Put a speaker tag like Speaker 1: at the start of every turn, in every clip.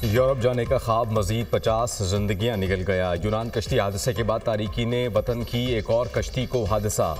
Speaker 1: Europe जाने का ख्वाब मजीद 50 जिंदगियां निकल गया। यूनान कश्ती हादसे के बाद तारिकीन वतन की एक और कश्ती को हादसा।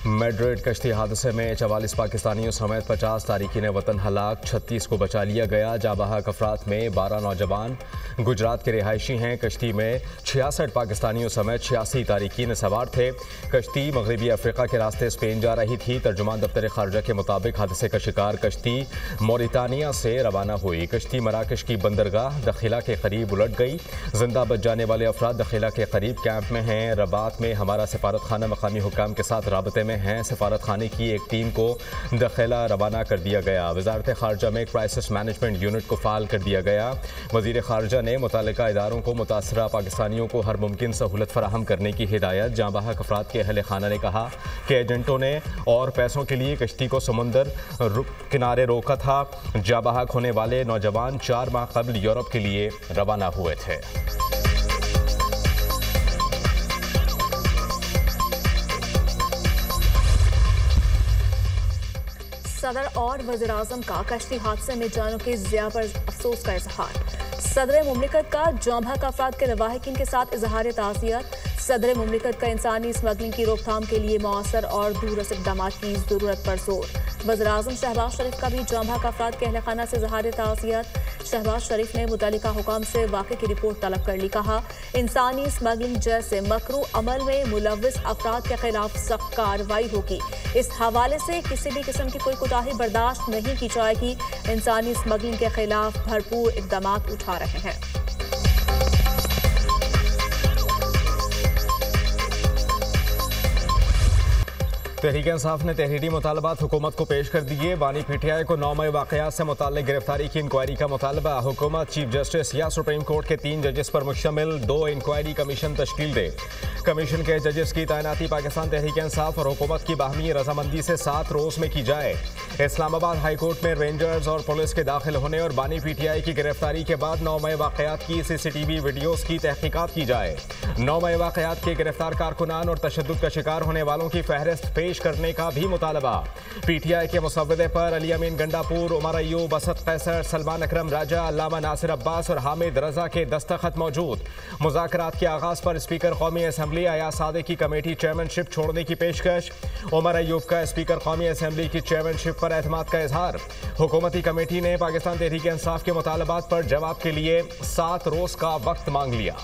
Speaker 1: मैड्रिड कश्ती हादसे में 44 पाकिस्तानियों समेत 50 तारिकीन वतन हलाक, 36 को बचा लिया गया। जाबाहक अफराद में 12 नौजवान गुजरात के रिहायशी हैं। कश्ती में 66 पाकिस्तानियों समेत 86 तारिकीन सवार थे। कश्ती मगरबी अफ्रीका के रास्ते स्पेन जा रही थी। तर्जुमान दफ्तर खारजा के मुताबिक हादसे का शिकार कश्ती मोरितानिया से रवाना हुई। कश्ती मराकश की बंदरगाह दखिला के करीब उलट गई। जिंदा बच जाने वाले अफराद दखिला के करीब कैंप में हैं। रबात में हमारा सफारत खाना मकामी हुक्काम के साथ राबते में हैं। सफारत खाने की एक टीम को दखिला रवाना कर दिया गया। वजारत खारजा में क्राइसिस मैनेजमेंट यूनिट को फाल कर दिया गया। वजीर खारजा ने मुतालिका इदारों को मुतासरा पाकिस्तानियों को हर मुमकिन सहूलत फराहम करने की हिदायत। जांबाहक अफराद के अहल खाना ने कहा कि एजेंटों ने और पैसों के लिए कश्ती को समुंदर किनारे रोका था। जांबाहक होने वाले नौजवान 4 माह कबल यूरोप के लिए रवाना हुए थे।
Speaker 2: सदर और वज़ीर-ए-आज़म का कश्ती हादसे में जानों की ज़िया पर अफसोस का इजहार। सदर मुमलिकत का जांबाहक अफराद के लवाहिकीन के साथ इजहार ताज़ियत। सदर मुमलिकत का इंसानी स्मगलिंग की रोकथाम के लिए मौसर और दूररस इक़दामात की ज़रूरत पर जोर। वज़ीर-ए-आज़म शहबाज शरीफ का भी जांबाहक अफराद के अहल खाना से इजहार ताज़ियत। शहबाज शरीफ ने मुतल्लिका हुकाम से वाक़े की रिपोर्ट तलब कर ली। कहा, इंसानी स्मगलिंग जैसे मकरू अमल में मुलव्विस अफराद के खिलाफ सख्त कार्रवाई होगी। इस हवाले से किसी भी किस्म की कोई कोताही बर्दाश्त नहीं की जाएगी। इंसानी स्मगलिंग के खिलाफ भरपूर इक़दाम उठा रहे हैं।
Speaker 1: तहरीक इंसाफ ने तहरीरी मुतालबात हुकूमत को पेश कर दिए। बानी पीटीआई को 9 मई वाक़यात से मुताल्लिक़ गिरफ्तारी की इंक्वायरी का मुतालबा। हुकूमत चीफ जस्टिस या सुप्रीम कोर्ट के 3 जजेस पर मुश्तमिल 2 इंक्वायरी कमीशन तश्कील दे। कमीशन के जजेस की तैनाती पाकिस्तान तहरीक इंसाफ और हुकूमत की बाहमी रजामंदी से 7 रोज़ में की जाए। इस्लामाबाद हाई कोर्ट में रेंजर्स और पुलिस के दाखिल होने और बानी पीटीआई की गिरफ्तारी के बाद 9 मई वाक़यात की CCTV वीडियोज़ की तहकीकात की जाए। 9 मई वाक़यात के गिरफ्तार कारकुनान और तशद्दुद का शिकार होने वालों की फहरिस्त पेश करने का भी मुतालबा। पीटीआई के मुसव्वदे पर अली अमीन गंडापुर, उमर अयूब, असद कैसर, सलमान अकरम राजा, अल्लामा नासिर अब्बास और हामिद रजा के दस्तखत मौजूद। मुज़ाकरात के आगाज़ पर स्पीकर कौमी असम्बली अयाज सादे की कमेटी चेयरमैनशिप छोड़ने की पेशकश। उमर अयूब का स्पीकर कौमी असम्बली की चेयरमैनशिप पर एतमाद का इजहार। हुकूमती कमेटी ने पाकिस्तान तहरीक इंसाफ के मुतालबात पर जवाब के लिए 7 रोज़ का वक्त मांग लिया।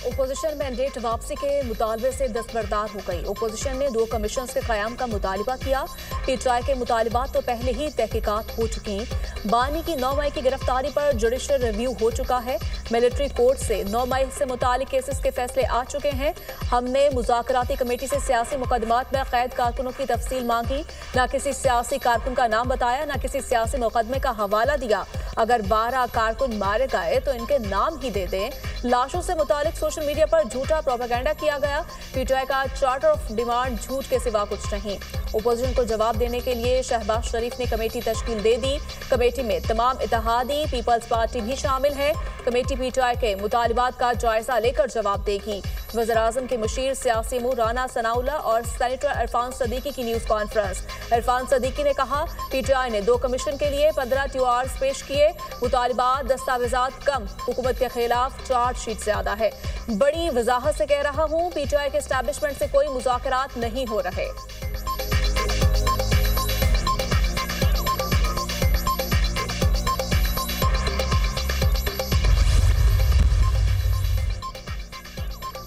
Speaker 2: ओपोजिशन मैंडेट वापसी के मुतालबे से दस्तबरदार हो गई। ओपोजिशन ने 2 कमीशन के क़याम का मुतालबा किया। पीटीआई के मुतालबात तो पहले ही तहकीकात हो चुकी। बानी की 9 मई की गिरफ्तारी पर जुडिशल रिव्यू हो चुका है। मिलिट्री कोर्ट से 9 मई से मुतालिक केसेस के फैसले आ चुके हैं। हमने मुज़ाकराती कमेटी से सियासी मुकदमात में कैद कारकुनों की तफसील मांगी। न किसी सियासी कारकुन का नाम बताया, न किसी सियासी मुकदमे का हवाला दिया। अगर 12 कारकुन मारे गए तो इनके नाम ही दे दें। लाशों से मुतालिक सोशल मीडिया पर झूठा प्रोपेगेंडा किया गया। पीटीआई का चार्टर ऑफ डिमांड झूठ के सिवा कुछ नहीं। ओपोजिशन को जवाब देने के लिए शहबाज शरीफ ने कमेटी तश्कील दे दी। कमेटी में तमाम इत्तेहादी पीपल्स पार्टी भी शामिल है। कमेटी पीटीआई के मुतालिबात का जायजा लेकर जवाब देगी। वज़ीर-ए-आज़म के मुशीर सियासी मुँह राना सनाउल्लाह और सेनेटर इरफान सदीकी की न्यूज़ कॉन्फ्रेंस। इरफान सदीकी ने कहा, पीटीआई ने 2 कमीशन के लिए 15 TORs पेश किए। मुतालिबात दस्तावेजात कम, हुकूमत के खिलाफ चार्जशीट ज़्यादा है। बड़ी वजाहत से कह रहा हूँ, पीटीआई के एस्टैब्लिशमेंट से कोई मुज़ाकरात नहीं हो रहे।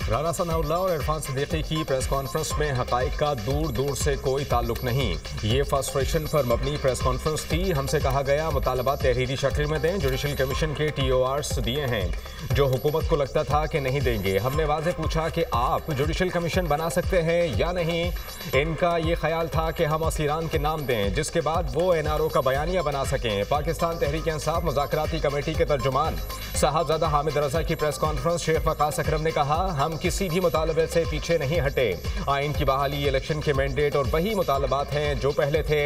Speaker 1: राना सनाउल्लाह और इरफान सदीकी की प्रेस कॉन्फ्रेंस में हक़ाइक़ का दूर दूर से कोई ताल्लुक नहीं। ये फ्रस्ट्रेशन पर मबनी प्रेस कॉन्फ्रेंस थी। हमसे कहा गया मुतालबात तहरीरी शक्ल में दें। जुडिशल कमीशन के TORs दिए हैं जो हुकूमत को लगता था कि नहीं देंगे। हमने वाज़े पूछा कि आप जुडिशल कमीशन बना सकते हैं या नहीं। इनका ये ख्याल था कि हम असीरान के नाम दें, जिसके बाद वो NRO का बयानिया बना सकें। पाकिस्तान तहरीक इंसाफ मुज़ाकराती कमेटी के तर्जुमान साहबजादा हामिद रजा की प्रेस कॉन्फ्रेंस। शेख वक़ास अकरम ने कहा, हम किसी भी मुतालबे से पीछे नहीं हटे। आइन की बहाली, इलेक्शन के मैंडेट और वही मुतालबात हैं जो पहले थे।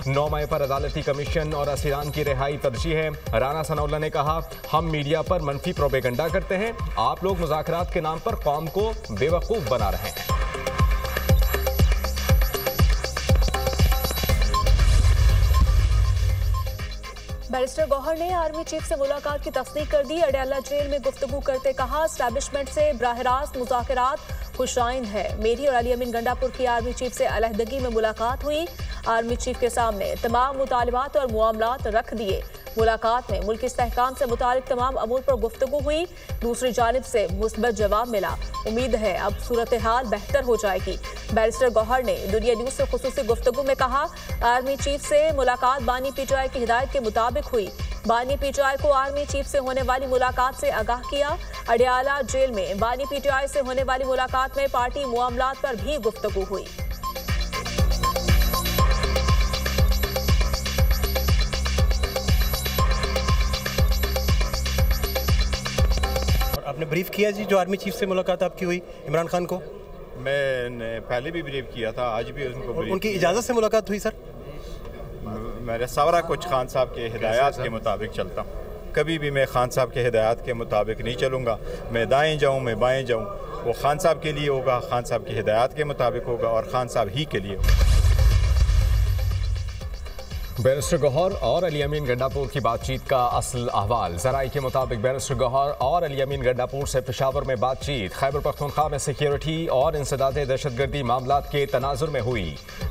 Speaker 1: 9 मई पर अदालती कमीशन और असीरान की रिहाई तरजीह है। राना सनाउल्लाह ने कहा, हम मीडिया पर मनफी प्रोपेगेंडा करते हैं। आप लोग मुज़ाकरात के नाम पर कौम को बेवकूफ़ बना रहे हैं।
Speaker 2: बैरिस्टर गौहर ने आर्मी चीफ से मुलाकात की तस्दीक कर दी। अडयाला जेल में गुफ्तगू करते कहा, एस्टैब्लिशमेंट से बराह रास्त मुज़ाकरात खुशाइन है। मेरी और अली अमीन गंडापुर की आर्मी चीफ से अलहदगी में मुलाकात हुई। आर्मी चीफ के सामने तमाम मुतालिबात और मामलात रख दिए। मुलाकात में मुल्की इस्तेहकाम से मुतालिक तमाम अमूर पर गुफ्तगू हुई। दूसरी जानिब से मुस्बत जवाब मिला। उम्मीद है अब सूरत हाल बेहतर हो जाएगी। बैरिस्टर गौहर ने दुनिया न्यूज से खुसूसी गुफ्तगू में कहा, आर्मी चीफ से मुलाकात बानी पीटीआई की हिदायत के मुताबिक हुई। बानी पीटीआई को आर्मी चीफ से होने वाली मुलाकात से आगाह किया। अडयाला जेल में बानी पीटीआई से होने वाली मुलाकात में पार्टी मामलात पर भी गुफ्तगू हुई।
Speaker 3: आपने ब्रीफ किया जी, जो आर्मी चीफ से मुलाकात आपकी हुई इमरान खान को?
Speaker 4: मैंने पहले भी ब्रीफ किया था, आज भी उनको ब्रीफ।
Speaker 3: उनकी इजाज़त से मुलाकात हुई सर?
Speaker 4: मेरा सारा कुछ खान साहब के हिदायत के मुताबिक चलता हूँ। कभी भी मैं खान साहब के हिदायत के मुताबिक नहीं चलूँगा। मैं दाएँ जाऊँ, मैं बाएँ जाऊँ, वो खान साहब के लिए होगा, खान साहब की हिदायत के मुताबिक होगा और खान साहब ही के लिए होगा।
Speaker 1: बैरिस्टर गौहर और अली अमीन गंडापुर की बातचीत का असल अहवाल। ज़राई के मुताबिक बैरिस्टर गौहर और अली अमीन गंडापुर से पेशावर में बातचीत खैबर पख्तूनख्वा में सिक्योरिटी और इंसदाद दहशतगर्दी मामलात के तनाजुर में हुई।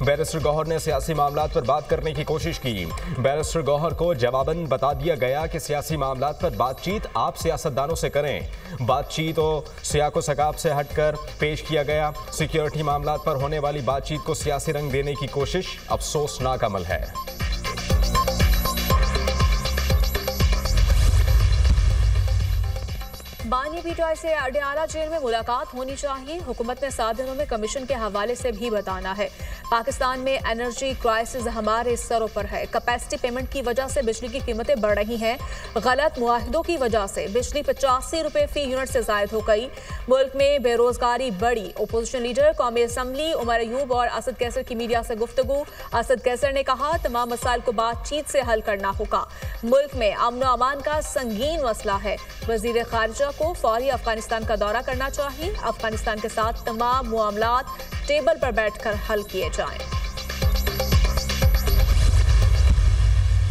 Speaker 1: बैरिस्टर गौहर ने सियासी मामलात पर बात करने की कोशिश की। बैरिस्टर गौहर को जवाबन बता दिया गया कि सियासी मामलात पर बातचीत आप सियासतदानों से करें। बातचीत और सियाको सकाब से हटकर पेश किया गया। सिक्योरिटी मामलात पर होने वाली बातचीत को सियासी रंग देने की कोशिश अफसोसनाक अमल है।
Speaker 2: बानी पीटीआई से अडयाला जेल में मुलाकात होनी चाहिए। हुकूमत ने 7 दिनों में कमीशन के हवाले से भी बताना है। पाकिस्तान में एनर्जी क्राइसिस हमारे सरों पर है। कैपेसिटी पेमेंट की वजह से बिजली की कीमतें बढ़ रही हैं। गलत मुआहिदों की वजह से बिजली 85 रुपये फी यूनिट से जायद हो गई। मुल्क में बेरोजगारी बढ़ी। अपोजिशन लीडर कौमी असम्बली उमर अयूब और असद कैसर की मीडिया से गुफ्तगू। असद कैसर ने कहा, तमाम मसाइल को बातचीत से हल करना होगा। मुल्क में अमन व अमान का संगीन मसला है। वजीर खारिजा को फौरी अफगानिस्तान का दौरा करना चाहिए। अफगानिस्तान के साथ तमाम मामलात टेबल पर बैठकर हल किए जाएं।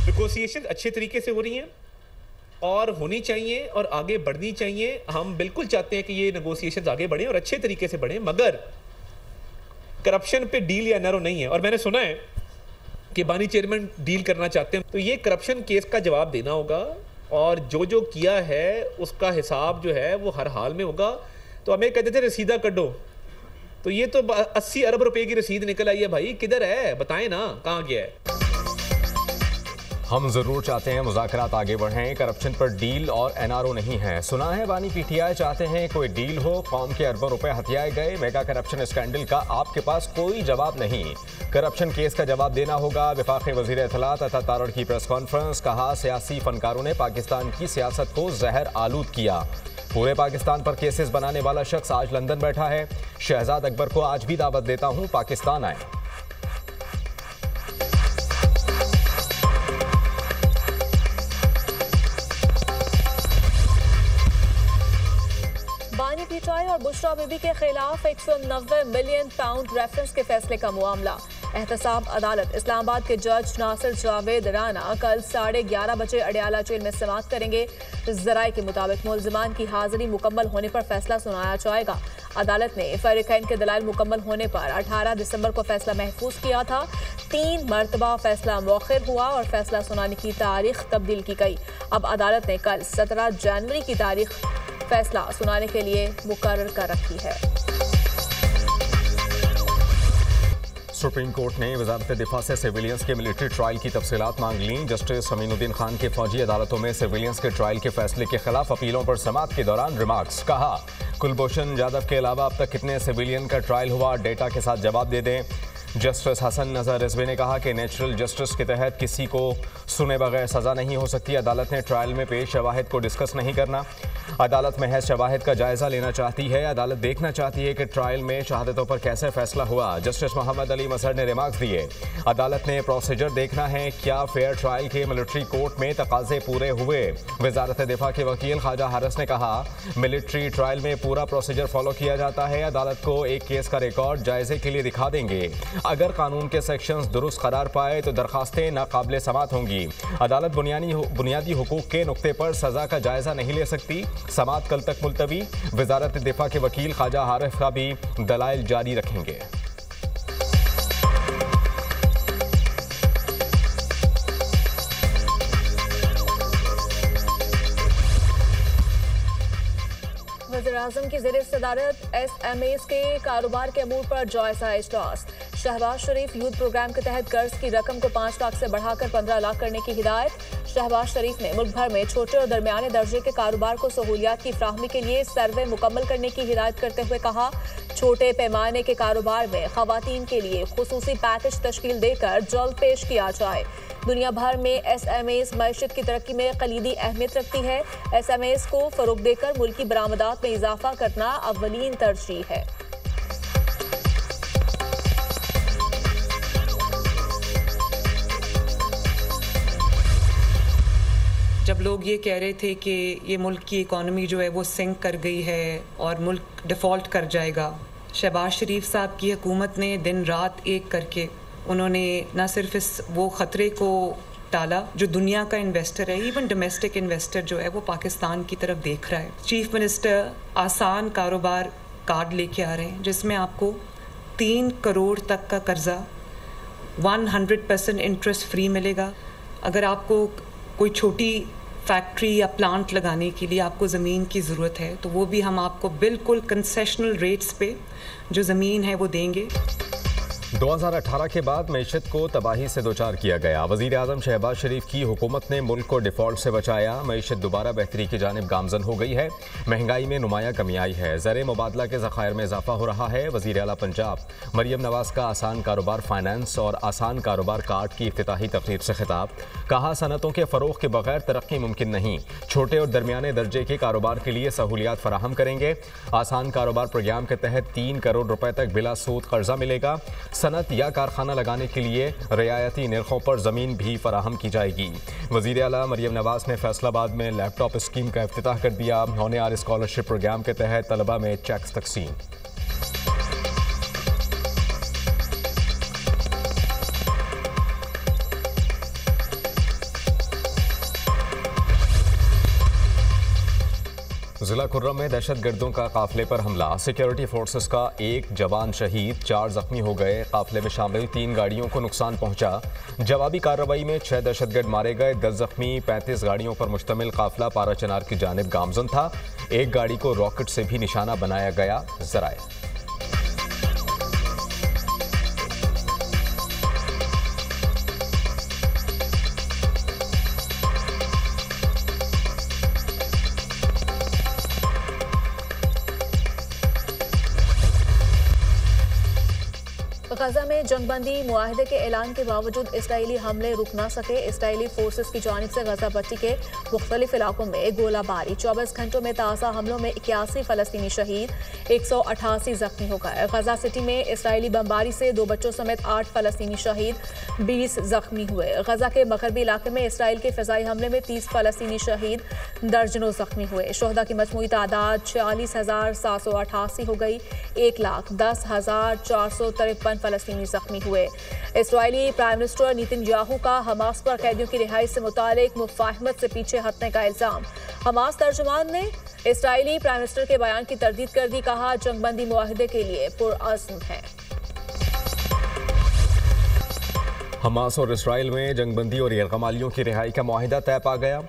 Speaker 5: नेगोशिएशन अच्छे तरीके से हो रही हैं और होनी चाहिए और आगे बढ़नी चाहिए। हम बिल्कुल चाहते हैं कि ये नेगोशिएशन आगे बढ़े और अच्छे तरीके से बढ़े, मगर करप्शन पे डील या एनआरओ नहीं है। और मैंने सुना है कि बानी चेयरमैन डील करना चाहते हैं, तो ये करप्शन केस का जवाब देना होगा और जो जो किया है उसका हिसाब जो है वो हर हाल में होगा। तो हमें कहते थे रसीदा कड्डो, तो ये तो 80 अरब रुपए की रसीद निकल आई है भाई, किधर है बताएं ना, कहाँ गया है?
Speaker 1: हम जरूर चाहते हैं मुज़ाकरात आगे बढ़ें, करप्शन पर डील और एनआरओ नहीं है। सुना है बानी पीटीआई चाहते हैं कोई डील हो, कौम के अरबों रुपए हथियाए गए। मेगा करप्शन स्कैंडल का आपके पास कोई जवाब नहीं। करप्शन केस का जवाब देना होगा। वफाकी वज़ीर इत्तलात अता तारड़ की प्रेस कॉन्फ्रेंस। कहा, सियासी फनकारों ने पाकिस्तान की सियासत को जहर आलूद किया। पूरे पाकिस्तान पर केसेस बनाने वाला शख्स आज लंदन बैठा है। शहजाद अकबर को आज भी दावत देता हूँ, पाकिस्तान आए।
Speaker 2: बानी पीटीआई और बुशरा बीबी के खिलाफ 190 मिलियन पाउंड रेफरेंस के फैसले का मामला। एहतसाब अदालत। इस्लामाबाद के जज नासिर जावेद राना कल 11:30 बजे अडयाला जेल में समाअत करेंगे। ज़राए के मुताबिक मुल्ज़िमान की हाजिरी मुकम्मल होने पर फैसला सुनाया जाएगा। अदालत ने फरीक़ैन के दलाइल मुकम्मल होने पर 18 दिसंबर को फैसला महफूज किया था। 3 मरतबा फैसला मौखिर हुआ और फैसला सुनाने की तारीख तब्दील की गई। अब अदालत ने कल 17 जनवरी की तारीख फैसला सुनाने के लिए मुकर्रर कर रखी है।
Speaker 1: सुप्रीम कोर्ट ने वजारत दिफा से सिविलियंस के मिलिट्री ट्रायल की तफसीलात मांग ली। जस्टिस अमीनुद्दीन खान के फौजी अदालतों में सिविलियंस के ट्रायल के फैसले के खिलाफ अपीलों पर समाअत के दौरान रिमार्क्स। कहा, कुलभूषण जाधव के अलावा अब तक कितने सिविलियन का ट्रायल हुआ, डेटा के साथ जवाब दे दें। जस्टिस हसन नज़र रिजवी ने कहा कि नेचुरल जस्टिस के तहत किसी को सुने बगैर सज़ा नहीं हो सकती। अदालत ने ट्रायल में पेश शवाहिद को डिस्कस नहीं करना। अदालत महज शवाहिद का जायज़ा लेना चाहती है। अदालत देखना चाहती है कि ट्रायल में शहादतों पर कैसे फैसला हुआ। जस्टिस मोहम्मद अली मजहर ने रिमार्क्स दिए। अदालत ने प्रोसीजर देखना है, क्या फेयर ट्रायल के मिलिट्री कोर्ट में तकाजे पूरे हुए। वजारत दिफा के वकील ख्वाजा हारिस ने कहा, मिलिट्री ट्रायल में पूरा प्रोसीजर फॉलो किया जाता है। अदालत को एक केस का रिकॉर्ड जायजे के लिए दिखा देंगे। अगर कानून के सेक्शंस दुरुस्त करार पाए तो दरखास्तें नाकाबिले समाअत होंगी। अदालत बुनियादी हुकूक के नुक्ते पर सजा का जायजा नहीं ले सकती। समाअत कल तक मुलतवी। वजारत दिफा के वकील ख्वाजा आरिफ का भी दलाइल जारी रखेंगे।
Speaker 2: वज़ीर-ए-आज़म की ज़ेर सदारत SMEs के कारोबार के अमूर पर जायजा इजलास। शहबाज शरीफ यूथ प्रोग्राम के तहत कर्ज की रकम को 5 लाख से बढ़ाकर 15 लाख करने की हिदायत। शहबाज शरीफ ने मुल्क भर में छोटे और दरमियाने दर्जे के कारोबार को सहूलियात की फ्राहमी के लिए सर्वे मुकम्मल करने की हिदायत करते हुए कहा, छोटे पैमाने के कारोबार में खवातीन के लिए खुसूसी पैकेज तश्कील देकर जल्द पेश किया जाए। दुनिया भर में SMEs मईशत की तरक्की में कलीदी अहमियत रखती है। SMEs को फरोग देकर मुल्की बरामदात में इजाफा करना अव्वलीन तरजीह है।
Speaker 6: जब लोग ये कह रहे थे कि ये मुल्क की इकॉनमी जो है वो सिंक कर गई है और मुल्क डिफ़ॉल्ट कर जाएगा, शहबाज शरीफ साहब की हुकूमत ने दिन रात एक करके उन्होंने न सिर्फ वो ख़तरे को टाला जो दुनिया का इन्वेस्टर है, इवन डोमेस्टिक इन्वेस्टर जो है वो पाकिस्तान की तरफ देख रहा है। चीफ मिनिस्टर आसान कारोबार कार्ड लेके आ रहे हैं जिसमें आपको 3 करोड़ तक का कर्जा 100% इंटरेस्ट फ्री मिलेगा। अगर आपको कोई छोटी फैक्ट्री या प्लांट लगाने के लिए आपको ज़मीन की ज़रूरत है तो वो भी हम आपको बिल्कुल कंसेशनल रेट्स पे जो ज़मीन है वो देंगे।
Speaker 1: 2018 के बाद मईशत को तबाही से दोचार किया गया। वज़ीर-ए-आज़म शहबाज शरीफ की हुकूमत ने मुल्क को डिफ़ॉल्ट से बचाया। मईशत दोबारा बेहतरी की जानिब गामजन हो गई है। महंगाई में नुमाया कमी आई है। ज़र मुबादला के ज़खायर में इजाफा हो रहा है। वज़ीर आला पंजाब मरियम नवाज़ का आसान कारोबार फाइनेंस और आसान कारोबार कार्ड की इफ्तिताही तकरीब से खिताब। कहा, सनतों के फ़रोग़ के बगैर तरक्की मुमकिन नहीं। छोटे और दरमियाने दर्जे के कारोबार के लिए सहूलियात फराहम करेंगे। आसान कारोबार प्रोग्राम के तहत 3 करोड़ रुपए तक बिला सूद कर्जा मिलेगा। सनत या कारखाना लगाने के लिए रियायती निर्खों पर ज़मीन भी फराहम की जाएगी। वज़ीर आला मरियम नवाज़ ने फैसलाबाद में लैपटॉप स्कीम का इफ्तिताह कर दिया। होनहार स्कॉलरशिप प्रोग्राम के तहत तलबा में चेक्स तकसीम। जिला खुर्रम में दहशत गर्दों का काफिले पर हमला। सिक्योरिटी फोर्सेस का 1 जवान शहीद, 4 जख्मी हो गए। काफिले में शामिल 3 गाड़ियों को नुकसान पहुंचा। जवाबी कार्रवाई में 6 दहशतगर्द मारे गए, 10 जख्मी। 35 गाड़ियों पर मुश्तमिल काफिला पारा चनार की जानिब गामजन था। एक गाड़ी को रॉकेट से भी निशाना बनाया गया। जराए
Speaker 2: गजा में जंगबंदी मुआहदे के ऐलान के बावजूद इसराइली हमले रुक ना सके। इसराइली फोर्सेस की जानिब से गजा पट्टी के मुख्तलिफ इलाकों में गोलाबारी। 24 घंटों में ताज़ा हमलों में 81 फ़लस्तीनी शहीद, 188 जख्मी हो गए। गजा सिटी में इसराइली बमबारी से 2 बच्चों समेत 8 फ़लस्तीनी शहीद, 20 जख्मी हुए। गजा के मगरबी इलाके में इसराइल के फ़िज़ाई हमले में 30 फ़लस्तीनी शहीद, दर्जनों जख्मी हुए। शोहदा की मजमूई तादाद 46,788 हो गई। 1,10,453 फ़लस्तीनी जख्मी हुए। इस्राएली प्राइम मिनिस्टर नेतन्याहू का हमास पर कैदियों की रिहाई से मुतालिक मुफाहमत से पीछे हटने का इल्ज़ाम। हमास तर्जुमान ने इस्राएली प्राइम मिनिस्टर के बयान की तरदीद कर दी। कहा, जंगबंदी मुआहदे के लिए पुरअज़्म है।
Speaker 1: हमास और इसराइल में जंगबंदी और यरगमालियों की रिहाई का मुआहिदा तय पा गया।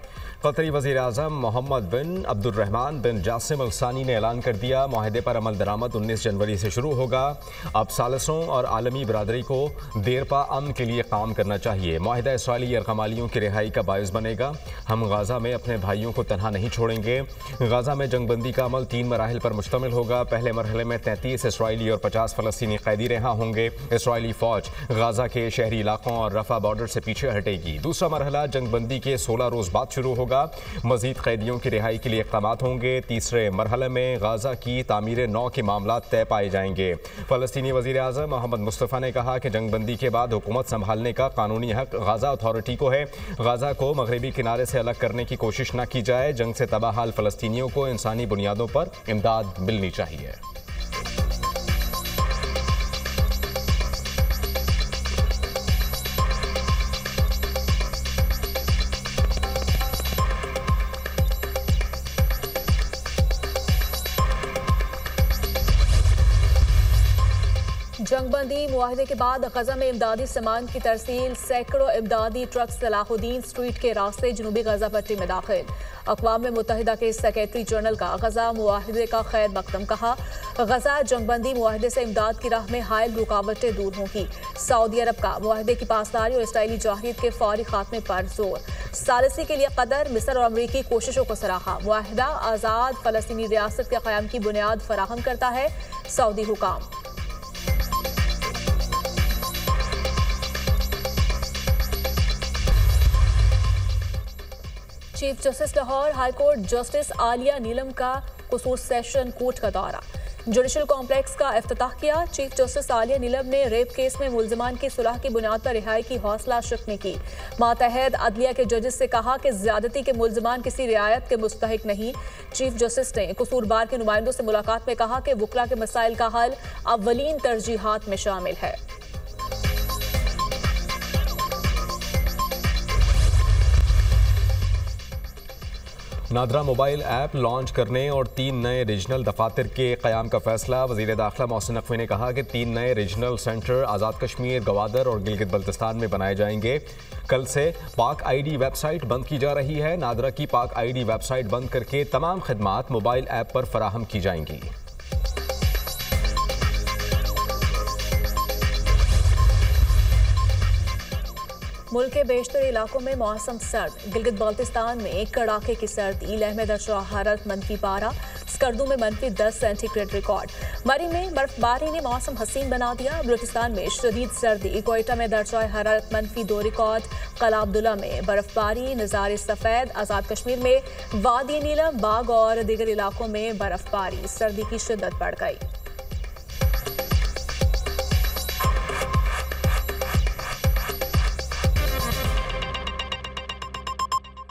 Speaker 1: कतरी वज़ीर आज़म मोहम्मद बिन अब्दुर्रहमान बिन जासिम अल सानी ने ऐलान कर दिया, मुआहिदे पर अमल दरामद 19 जनवरी से शुरू होगा। अब सालसों और आलमी बरादरी को देरपा अमन के लिए काम करना चाहिए। मुआहिदा इसराइली यरगमालियों की रिहाई का बायस बनेगा। हम गाज़ा में अपने भाइयों को तनहा नहीं छोड़ेंगे। गाज़ा में जंगबंदी का अमल 3 मराहिल पर मुश्तमिल होगा। पहले मरहले में 33 इसराइली और 50 फ़लस्तीनी कैदी रिहा होंगे। इसराइली फ़ौज गाज़ा के शहरी इलाकों और रफ़ा बॉर्डर से पीछे हटेगी। दूसरा मरहला जंगबंदी के 16 रोज़ बाद शुरू होगा। मजीद कैदियों की रिहाई के लिए इक़दामात होंगे। तीसरे मरहले में गाज़ा की तामीर नौ के मामला तय पाए जाएंगे। फ़लस्तीनी वज़ीर आज़म मोहम्मद मुस्तफ़ा ने कहा कि जंगबंदी के बाद हुकूमत संभालने का कानूनी हक गाज़ा अथॉरिटी को है। गाज़ा को मगरबी किनारे से अलग करने की कोशिश न की जाए। जंग से तबाह हाल फ़लस्तीनियों को इंसानी बुनियादों पर इमदाद मिलनी चाहिए।
Speaker 2: जंगबंदी मुआहदे के बाद गजा में इमदादी सामान की तरसील, सैकड़ों इमदादी ट्रक सलाहुद्दीन स्ट्रीट के रास्ते जनूबी गजा पट्टी में दाखिल। अक़वाम मुत्तहिदा के सेक्रेटरी जनरल का गजा मुआहदे का खैर मकदम, कहा गजा जंगबंदी मुआहदे से इमदाद की राह में हायल रुकावटें दूर होंगी। सऊदी अरब का मुआहदे की पासदारी और इसराइली जाहिद के फौरी खात्मे पर जोर। सालिसी के लिए कतर, मिस्र और अमरीकी कोशिशों को सराहा। मुआहदा आज़ाद फ़लस्तीनी रियासत के क़याम की बुनियाद फराहम करता है, सऊदी हुकाम। Chief justice Lahore high court justice Aliya Neelam का कसूर सेशन कोर्ट का दौरा, जुडिशल कॉम्प्लेक्स का इफ्तिताह किया। चीफ जस्टिस आलिया नीलम ने रेप केस में मुलजमान की सुलह की बुनियाद पर रिहाई की हौसला शिकनी की। मातहत अदलिया के जजेस से कहा कि ज्यादती के मुलजमान किसी रियायत के मुस्तहिक नहीं। चीफ जस्टिस ने कसूरबार के नुमाइंदों से मुलाकात में कहा कि वकला के मसाइल का हल अव्वलीन तरजीहात में शामिल है।
Speaker 1: नादरा मोबाइल ऐप लॉन्च करने और 3 नए रीजनल दफातर के क़याम का फैसला। वज़ीर दाखिला मोहसिन नकवी ने कहा कि 3 नए रीजनल सेंटर आज़ाद कश्मीर, गवादर और गिलगित बल्तिस्तान में बनाए जाएंगे। कल से पाक आईडी वेबसाइट बंद की जा रही है। नादरा की पाक आईडी वेबसाइट बंद करके तमाम खदमात मोबाइल ऐप पर फराहम की जाएंगी।
Speaker 2: मुल्क के बेशतर इलाकों में मौसम सर्द। गिलगित बाल्तिस्तान में कड़ाके की सर्दी, लेह में दर्जा हरारत -12, स्कर्दू में -10 सेंटीग्रेड रिकॉर्ड। मरी में बर्फबारी ने मौसम हसीन बना दिया। बलूचिस्तान में शदीद सर्दी, कोयटा में दर्जा हरारत -2 रिकॉर्ड। कला अब्दुल्ला में बर्फबारी, नज़ारे सफ़ेद। आज़ाद कश्मीर में वादी नीलम, बाग और दीगर इलाकों में बर्फबारी, सर्दी की शिद्दत बढ़ गई।